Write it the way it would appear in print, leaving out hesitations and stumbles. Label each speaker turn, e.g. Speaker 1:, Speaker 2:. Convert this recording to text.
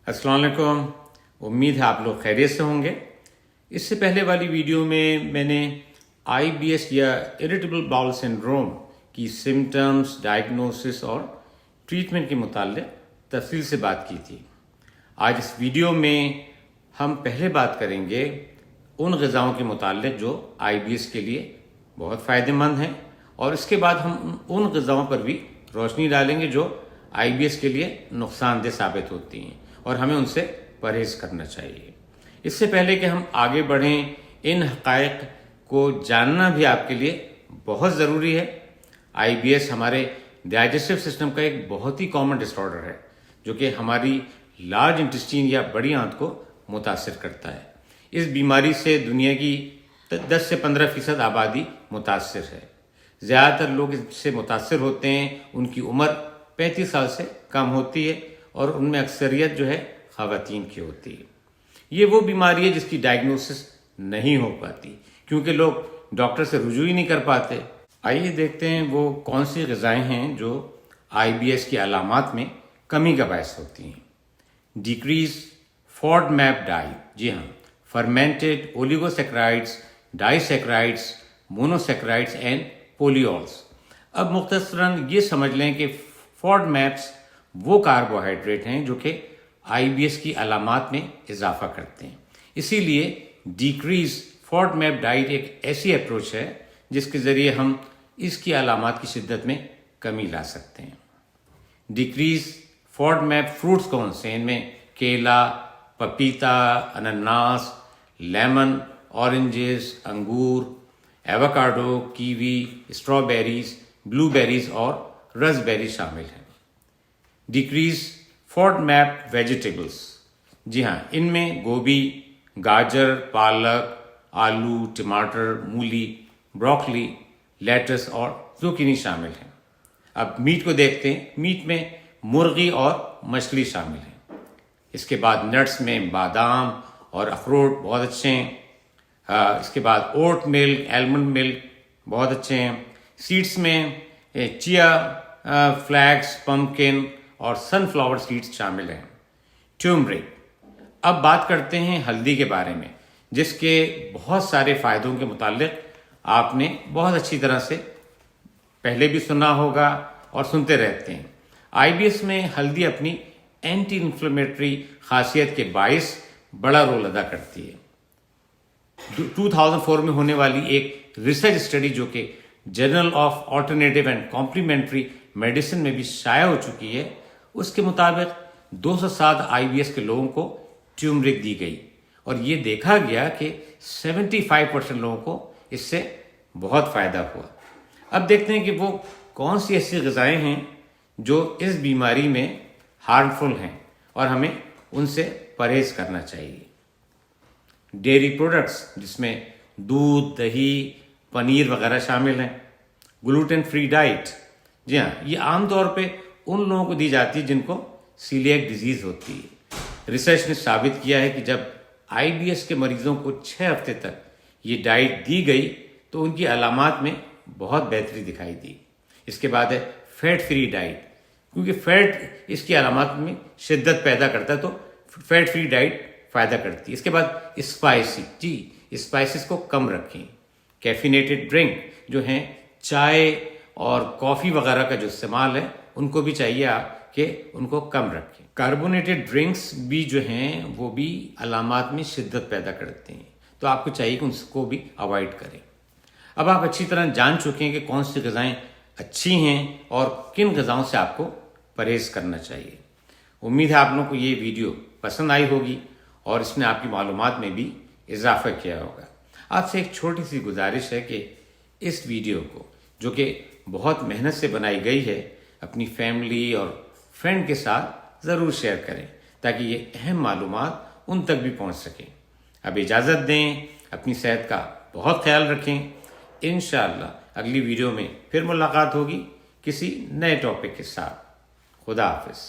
Speaker 1: السلام علیکم. امید ہے آپ لوگ خیریت سے ہوں گے. اس سے پہلے والی ویڈیو میں نے آئی بی ایس یا اریٹیبل باؤل سنڈروم کی سمٹمز، ڈائگنوسس اور ٹریٹمنٹ کے متعلق تفصیل سے بات کی تھی. آج اس ویڈیو میں ہم پہلے بات کریں گے ان غذاؤں کے متعلق جو آئی بی ایس کے لیے بہت فائدہ مند ہیں، اور اس کے بعد ہم ان غذاؤں پر بھی روشنی ڈالیں گے جو آئی بی ایس کے لیے نقصان دہ ثابت ہوتی ہیں اور ہمیں ان سے پرہیز کرنا چاہیے. اس سے پہلے کہ ہم آگے بڑھیں، ان حقائق کو جاننا بھی آپ کے لیے بہت ضروری ہے. آئی بی ایس ہمارے ڈائجسٹو سسٹم کا ایک بہت ہی کامن ڈس آرڈر ہے جو کہ ہماری لارج انٹسٹین یا بڑی آنت کو متاثر کرتا ہے. اس بیماری سے دنیا کی 10 سے 15% آبادی متاثر ہے. زیادہ تر لوگ اس سے متاثر ہوتے ہیں، ان کی عمر 35 سال سے کم ہوتی ہے اور ان میں اکثریت جو ہے خواتین کی ہوتی ہے. یہ وہ بیماری ہے جس کی ڈائگنوسس نہیں ہو پاتی کیونکہ لوگ ڈاکٹر سے رجوع ہی نہیں کر پاتے. آئیے دیکھتے ہیں وہ کون سی غذائیں ہیں جو آئی بی ایس کی علامات میں کمی کا باعث ہوتی ہیں. ڈیکریز فوڈ میپ ڈائٹ، جی ہاں، فرمینٹڈ اولیگوسیکرائڈس، ڈائیسیکرائڈس، مونوسیکرائڈس اینڈ پولیولز. اب مختصراً یہ سمجھ لیں کہ فوڈ میپس وہ کاربوہائیڈریٹ ہیں جو کہ آئی بی ایس کی علامات میں اضافہ کرتے ہیں. اسی لیے ڈیکریز فوڈ میپ ڈائٹ ایک ایسی اپروچ ہے جس کے ذریعے ہم اس کی علامات کی شدت میں کمی لا سکتے ہیں. ڈیکریز فوڈ میپ فروٹس کون سے ہیں؟ ان میں کیلا، پپیتا، انناس، لیمن، اورنجز، انگور، ایووکاڈو، کیوی، اسٹرابیریز، بلو بیریز اور رسبیری شامل ہیں. ڈیکریز فوڈ میپ ویجیٹیبلز، جی ہاں، ان میں گوبھی، گاجر، پالک، آلو، ٹماٹر، مولی، بروکلی، لیٹس اور زوکینی شامل ہیں. اب میٹ کو دیکھتے ہیں. میٹ میں مرغی اور مچھلی شامل ہیں. اس کے بعد نٹس میں بادام اور اخروٹ بہت اچھے ہیں. اس کے بعد اوٹ ملک، ایلمنڈ ملک بہت اچھے ہیں. سیڈس میں چیا فلیکس، پمکن اور سن فلاور سیڈس شامل ہیں. ٹیومرک. اب بات کرتے ہیں ہلدی کے بارے میں جس کے بہت سارے فائدوں کے متعلق آپ نے بہت اچھی طرح سے پہلے بھی سنا ہوگا اور سنتے رہتے ہیں. آئی بی ایس میں ہلدی اپنی اینٹی انفلیمیٹری خاصیت کے باعث بڑا رول ادا کرتی ہے. 2004 میں ہونے والی ایک ریسرچ اسٹڈی جو کہ journal of alternative and complementary medicine میں بھی شائع ہو چکی ہے، اس کے مطابق 207 آئی بی ایس کے لوگوں کو ٹیومرک دی گئی اور یہ دیکھا گیا کہ 75% لوگوں کو اس سے بہت فائدہ ہوا. اب دیکھتے ہیں کہ وہ کون سی ایسی غذائیں ہیں جو اس بیماری میں ہارمفل ہیں اور ہمیں ان سے پرہیز کرنا چاہیے. ڈیری پروڈکٹس جس میں دودھ، دہی، پنیر وغیرہ شامل ہیں. گلوٹن فری ڈائٹ، جی ہاں، یہ عام طور پہ ان لوگوں کو دی جاتی ہے جن کو سیلیاک ڈیزیز ہوتی ہے. ریسرچ نے ثابت کیا ہے کہ جب آئی بی ایس کے مریضوں کو 6 ہفتے تک یہ ڈائٹ دی گئی تو ان کی علامات میں بہت بہتری دکھائی دی. اس کے بعد ہے فیٹ فری ڈائٹ، کیونکہ فیٹ اس کی علامات میں شدت پیدا کرتا ہے تو فیٹ فری ڈائٹ فائدہ کرتی ہے. اس کے بعد اسپائسی، جی اسپائسز کو کم رکھیں. کیفینیٹڈ ڈرنک جو ہیں، چائے اور کافی وغیرہ کا جو استعمال ہے ان کو بھی چاہیے آپ کہ ان کو کم رکھیں. کاربونیٹڈ ڈرنکس بھی جو ہیں وہ بھی علامات میں شدت پیدا کرتے ہیں تو آپ کو چاہیے کہ ان کو بھی اوائڈ کریں. اب آپ اچھی طرح جان چکے ہیں کہ کون سی غذائیں اچھی ہیں اور کن غذاؤں سے آپ کو پرہیز کرنا چاہیے. امید ہے آپ لوگوں کو یہ ویڈیو پسند آئی ہوگی اور اس نے آپ کی معلومات میں بھی اضافہ کیا ہوگا. آپ سے ایک چھوٹی سی گزارش ہے کہ اس ویڈیو کو جو کہ بہت محنت سے بنائی گئی ہے اپنی فیملی اور فرینڈ کے ساتھ ضرور شیئر کریں تاکہ یہ اہم معلومات ان تک بھی پہنچ سکیں. اب اجازت دیں، اپنی صحت کا بہت خیال رکھیں. انشاءاللہ اگلی ویڈیو میں پھر ملاقات ہوگی کسی نئے ٹاپک کے ساتھ. خدا حافظ.